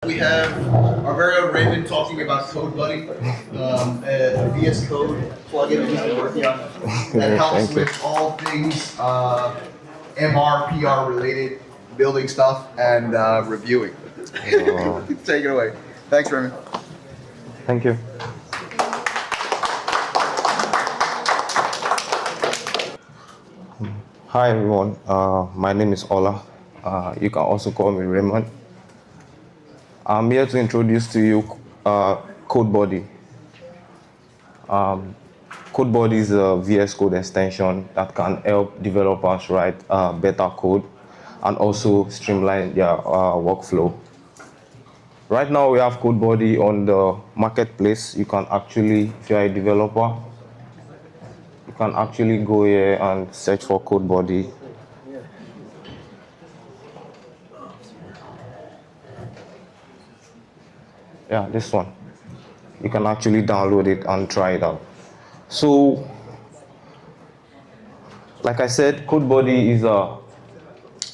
we have our very own Raymond talking about CodeBuddy, a VS Code plugin that he's been working on that helps with all things MR, PR related, building stuff, and reviewing. Take it away. Thanks, Raymond. Thank you. Hi everyone, my name is Ola. You can also call me Raymond. I'm here to introduce to you CodeBuddy. CodeBuddy is a VS Code extension that can help developers write better code and also streamline their workflow. Right now we have CodeBuddy on the marketplace. You can actually, if you're a developer, you can actually go here and search for CodeBuddy. Yeah, this one. You can actually download it and try it out. So, like I said, CodeBuddy is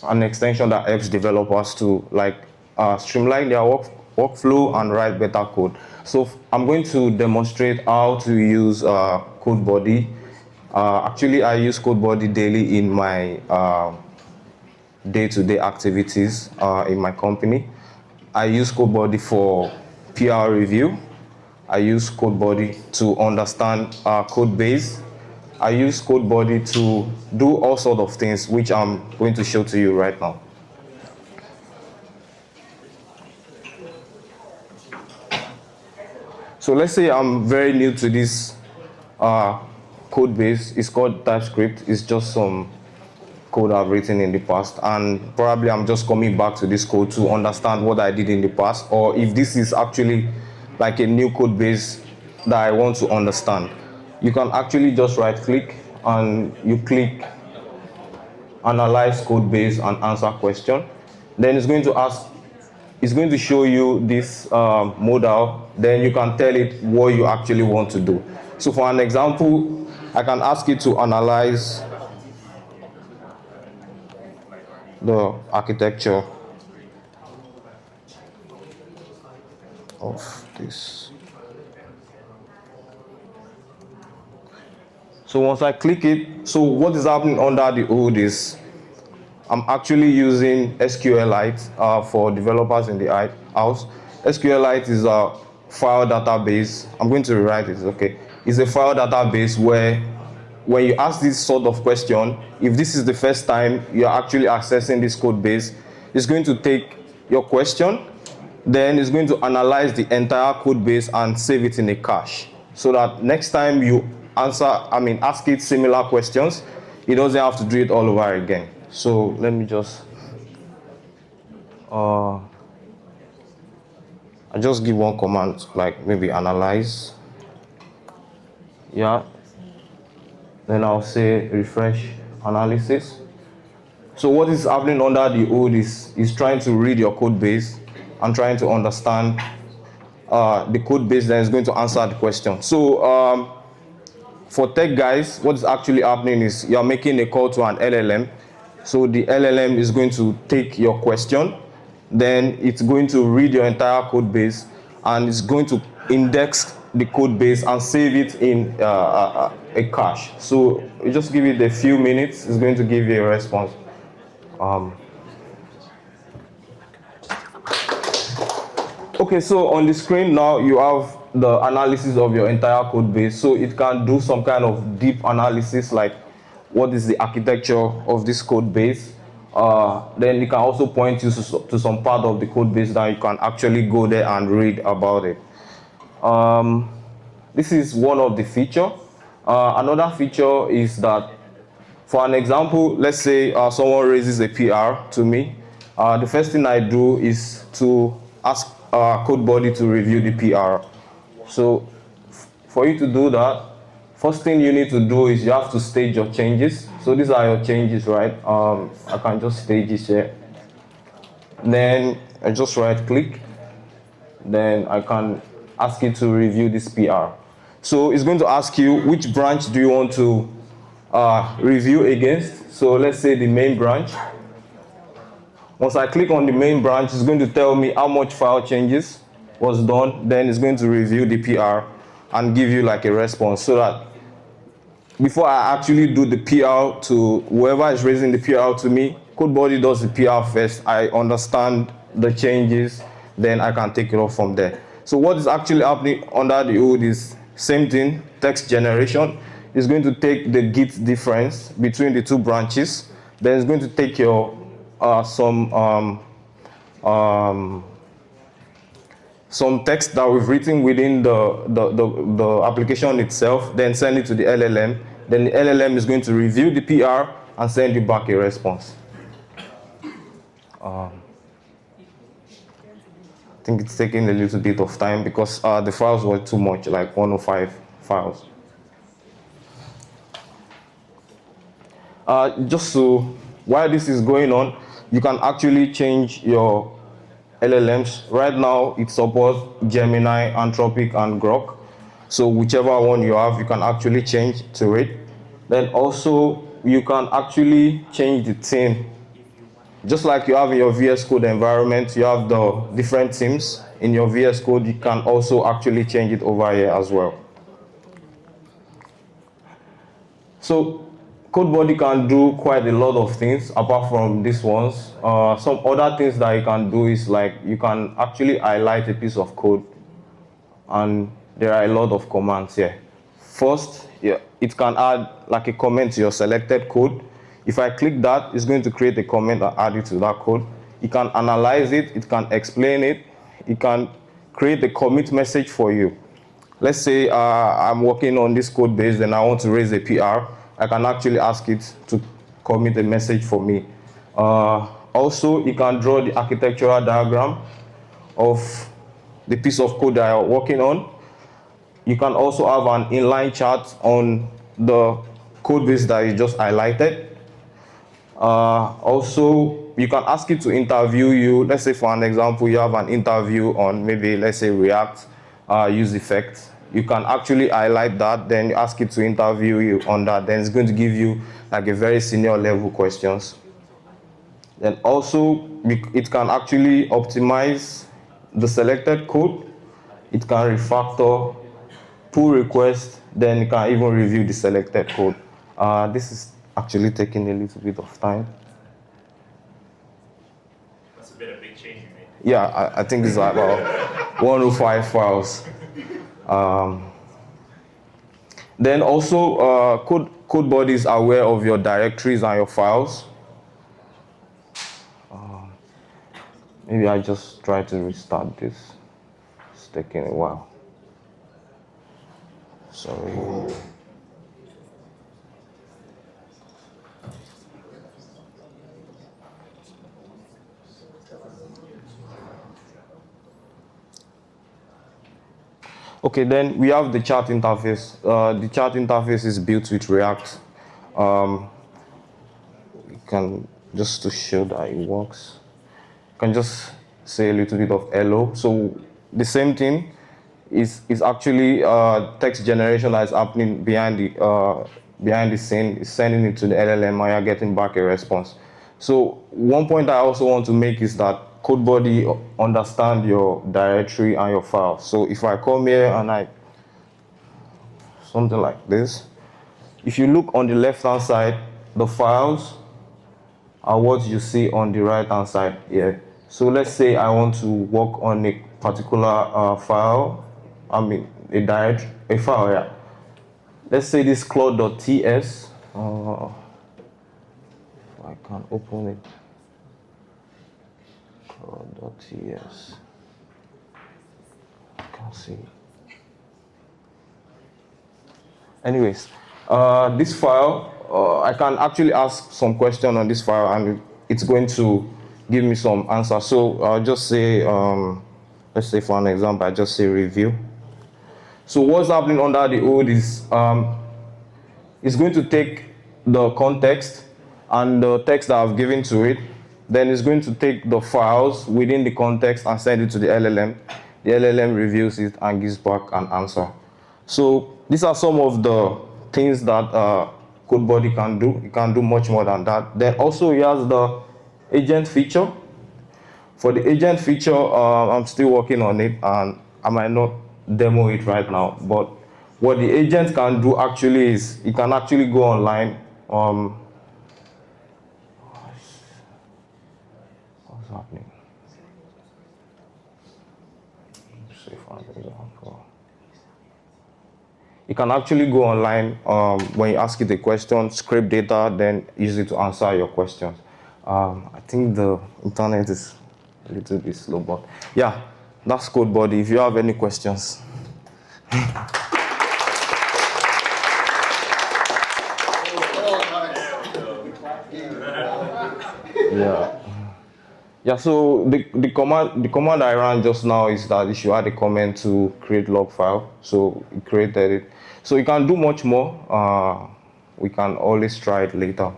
an extension that helps developers to streamline their workflow and write better code. So I'm going to demonstrate how to use CodeBuddy. Actually, I use CodeBuddy daily in my day-to-day activities in my company. I use CodeBuddy for PR review. I use CodeBuddy to understand code base. I use CodeBuddy to do all sorts of things, which I'm going to show to you right now. So let's say I'm very new to this code base. It's called TypeScript. It's just some code I've written in the past, and probably I'm just coming back to this code to understand what I did in the past, or if this is actually like a new code base that I want to understand. You can actually just right click and you click analyze code base and answer question. Then it's going to show you this modal. Then you can tell it what you actually want to do. So for an example, I can ask it to analyze the architecture of this. So once I click it, so what is happening under the hood is I'm actually using SQLite for developers in the house. SQLite is a file database. I'm going to rewrite it, okay? It's a file database where when you ask this sort of question, if this is the first time you're actually accessing this code base, it's going to take your question, then it's going to analyze the entire code base and save it in a cache, so that next time you ask it similar questions, it doesn't have to do it all over again. So let me just, I just give one command, like maybe analyze. Yeah. Then I'll say refresh analysis. So what is happening under the hood is trying to read your code base and trying to understand the code base that is going to answer the question. So for tech guys, what is actually happening is you're making a call to an LLM. So the LLM is going to take your question, then it's going to read your entire code base, and it's going to index the code base and save it in a cache. So you just give it a few minutes, it's going to give you a response. Okay, so on the screen now you have the analysis of your entire code base. So it can do some kind of deep analysis, like what is the architecture of this code base. Then it can also point you to some part of the code base that you can actually go there and read about it. This is one of the features. Another feature is that, for an example, let's say someone raises a PR to me. The first thing I do is to ask CodeBuddy to review the PR. So for you to do that, first thing you need to do is you have to stage your changes. So these are your changes, right? I can just stage it here. Then I just right click. Then I can ask it to review this PR. So it's going to ask you which branch do you want to review against. So let's say the main branch. Once I click on the main branch, it's going to tell me how much file changes was done. Then it's going to review the PR and give you like a response, so that before I actually do the PR to whoever is raising the PR to me, CodeBuddy does the PR first. I understand the changes, then I can take it off from there. So what is actually happening under the hood is same thing, text generation. It's going to take the Git difference between the two branches. Then it's going to take your some text that we've written within the application itself, then send it to the LLM. Then the LLM is going to review the PR and send you back a response. I think it's taking a little bit of time because the files were too much, like 105 files. Just so, while this is going on, you can actually change your LLMs. Right now, it supports Gemini, Anthropic, and Grok. So whichever one you have, you can actually change to it. Then also, you can actually change the theme. Just like you have in your VS Code environment, you have the different themes in your VS Code. You can also actually change it over here as well. So CodeBuddy can do quite a lot of things apart from these ones. Some other things that you can do is like you can actually highlight a piece of code, and there are a lot of commands here. First, it can add like a comment to your selected code. If I click that, it's going to create a comment and add it to that code. It can analyze it, it can explain it, it can create a commit message for you. Let's say I'm working on this code base and I want to raise a PR. I can actually ask it to commit a message for me. Also, it can draw the architectural diagram of the piece of code that you're working on. You can also have an inline chart on the code base that you just highlighted. Also, you can ask it to interview you. Let's say, for an example, you have an interview on maybe, let's say, React use effects. You can actually highlight that, then you ask it to interview you on that. Then it's going to give you like a very senior level questions. Then also, it can actually optimize the selected code. It can refactor, pull request, then you can even review the selected code. This is actually taking a little bit of time. That's a bit of big change you made. Yeah, I think it's about 105 files. Then also, CodeBuddy is aware of your directories and your files. Maybe I just try to restart this. It's taking a while. Sorry. Okay, then we have the chat interface. The chat interface is built with React. We can, just to show that it works, you can just say a little bit of hello. So the same thing is actually text generation that is happening behind the scene. It's sending it to the LLM and you're getting back a response. So one point I also want to make is that CodeBuddy understand your directory and your file. So if I come here and something like this, if you look on the left-hand side, the files are what you see on the right-hand side here. So let's say I want to work on a particular file, a file, yeah. Let's say this Claude.ts. If I can open it. Claude.ts. I can't see. Anyways, this file, I can actually ask some question on this file and it's going to give me some answer. So I'll just say, let's say for an example, I just say review. So what's happening under the hood is it's going to take the context and the text that I've given to it. Then it's going to take the files within the context and send it to the LLM. The LLM reviews it and gives back an answer. So these are some of the things that CodeBuddy can do. It can do much more than that. Then also it has the agent feature. For the agent feature, I'm still working on it, and I might not demo it right now. But what the agent can do actually is it can actually go online. What's happening? See if I can example. You can actually go online when you ask it a question, scrape data, then use it to answer your questions. I think the internet is a little bit slow, but yeah, that's CodeBuddy. If you have any questions. Yeah. Yeah, so the command I ran just now is that you should add a comment to create log file. So it created it. So you can do much more. We can always try it later.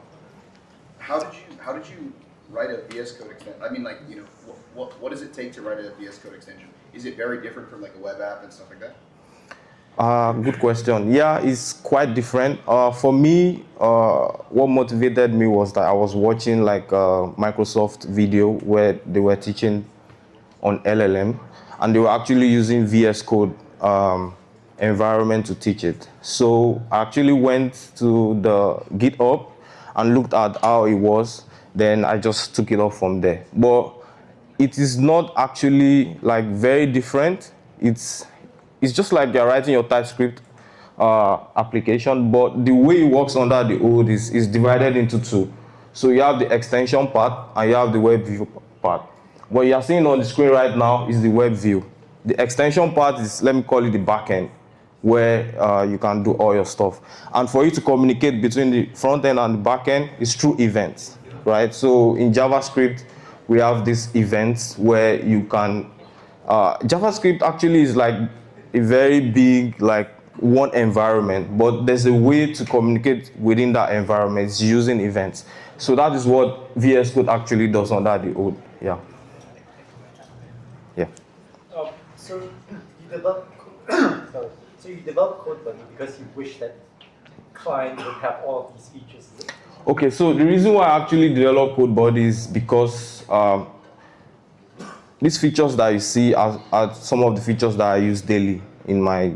How did you write a VS Code extension? I mean, like, you know, what does it take to write a VS Code extension? Is it very different from like a web app and stuff like that? Good question. Yeah, it's quite different. For me, what motivated me was that I was watching like a Microsoft video where they were teaching on LLM, and they were actually using VS Code environment to teach it. So I actually went to the GitHub and looked at how it was. Then I just took it off from there. But it is not actually like very different. It's just like you're writing your TypeScript application, but the way it works under the hood is divided into two. So you have the extension part and you have the web view part. What you are seeing on the screen right now is the web view. The extension part is, let me call it the backend, where you can do all your stuff. And for you to communicate between the front end and the back end is through events, right? So in JavaScript, we have these events where you can, JavaScript actually is like a very big, like one environment, but there's a way to communicate within that environment. It's using events. So that is what VS Code actually does under the hood. Yeah. Yeah. So you develop, sorry. So you develop CodeBuddy because you wish that client would have all of these features. Is it? Okay, so the reason why I actually develop CodeBuddy is because these features that you see are some of the features that I use daily in my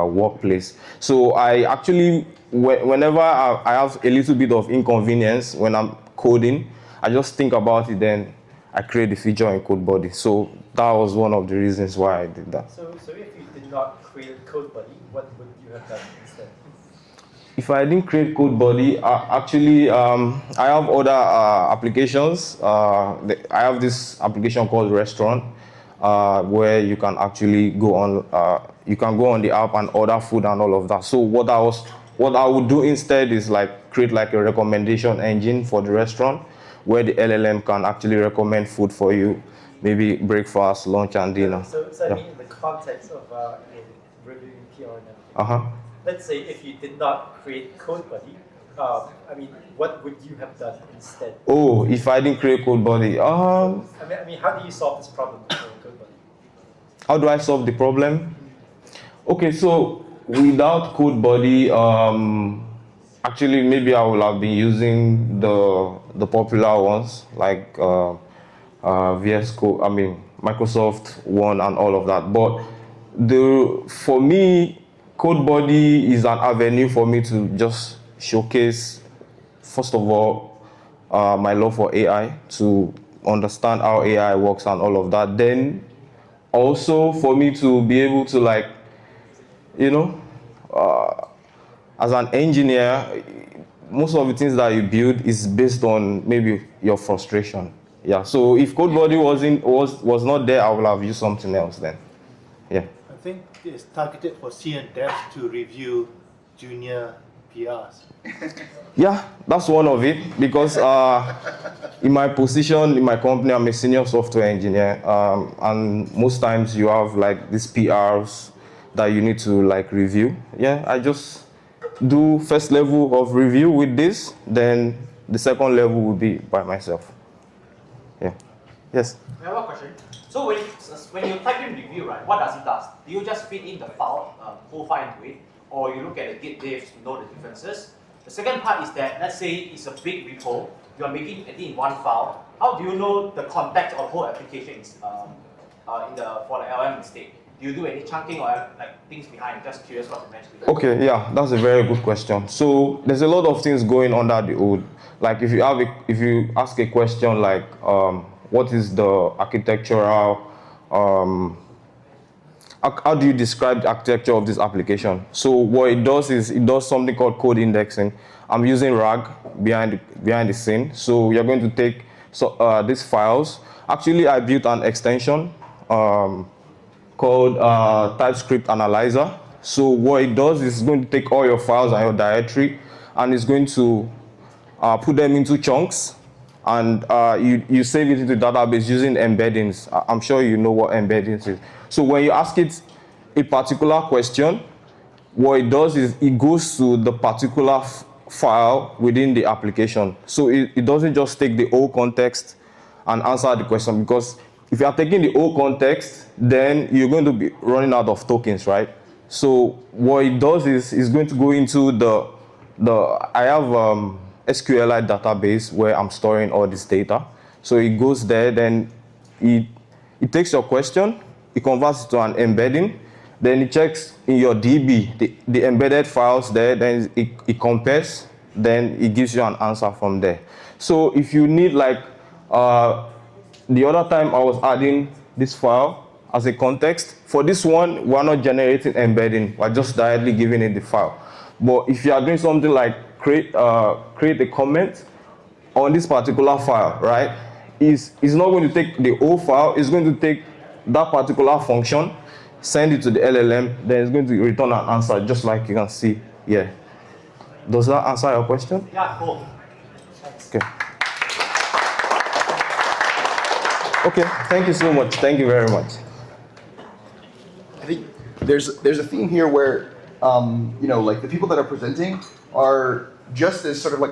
workplace. So I actually, whenever I have a little bit of inconvenience when I'm coding, I just think about it, then I create the feature in CodeBuddy. So that was one of the reasons why I did that. So if you did not create CodeBuddy, what would you have done instead? If I didn't create CodeBuddy, I have other applications. I have this application called Restaurant, where you can actually go on. You can go on the app and order food and all of that. So what I would do instead is like create like a recommendation engine for the restaurant, where the LLM can actually recommend food for you, maybe breakfast, lunch, and dinner. So I mean, in the context of reviewing PR and everything. Let's say if you did not create CodeBuddy, I mean, what would you have done instead? Oh, if I didn't create CodeBuddy, I mean, how do you solve this problem with CodeBuddy? How do I solve the problem? Okay, so without CodeBuddy, actually maybe I would have been using the popular ones like VS Code, I mean Microsoft One and all of that. But for me, CodeBuddy is an avenue for me to just showcase, first of all, my love for AI, to understand how AI works and all of that. Then also for me to be able to, like, you know, as an engineer, most of the things that you build is based on maybe your frustration. Yeah. So if CodeBuddy was not there, I would have used something else then. Yeah. I think it's targeted for senior devs to review junior PRs. Yeah, that's one of it, because in my position in my company, I'm a senior software engineer, and most times you have like these PRs that you need to like review. Yeah, I just do first level of review with this, then the second level will be by myself. Yeah. Yes. I have a question. So when you type in review, right, what does it do? Do you just feed in the file, whole file into it, or you look at the git diffs to know the differences? The second part is that, let's say it's a big repo, you are making it in one file, how do you know the context of the whole application is for the LM instead? Do you do any chunking or like things behind? Just curious what you mentioned. Okay, yeah, that's a very good question. So there's a lot of things going under the hood. Like if you ask a question like what is the architectural how do you describe the architecture of this application? So what it does is it does something called code indexing. I'm using RAG behind the scene. So you're going to take these files. Actually, I built an extension called TypeScript Analyzer. So what it does is it's going to take all your files and your directory, and it's going to put them into chunks, and you save it into the database using embeddings. I'm sure you know what embeddings is. So when you ask it a particular question, what it does is it goes to the particular file within the application. So it doesn't just take the whole context and answer the question, because if you are taking the whole context, then you're going to be running out of tokens, right? So what it does is it's going to go into I have SQLite database where I'm storing all this data. So it goes there, then it takes your question, it converts it to an embedding, then it checks in your DB, the embedded files there, then it compares, then it gives you an answer from there. So if you need like, the other time I was adding this file as a context, for this one, we're not generating embedding, we're just directly giving it the file. But if you are doing something like create a comment on this particular file, right? It's not going to take the whole file, it's going to take that particular function, send it to the LLM, then it's going to return an answer, just like you can see here. Does that answer your question? Yeah, cool. Okay. Okay, thank you so much. Thank you very much. I think there's a theme here where, like the people that are presenting are just as sort of like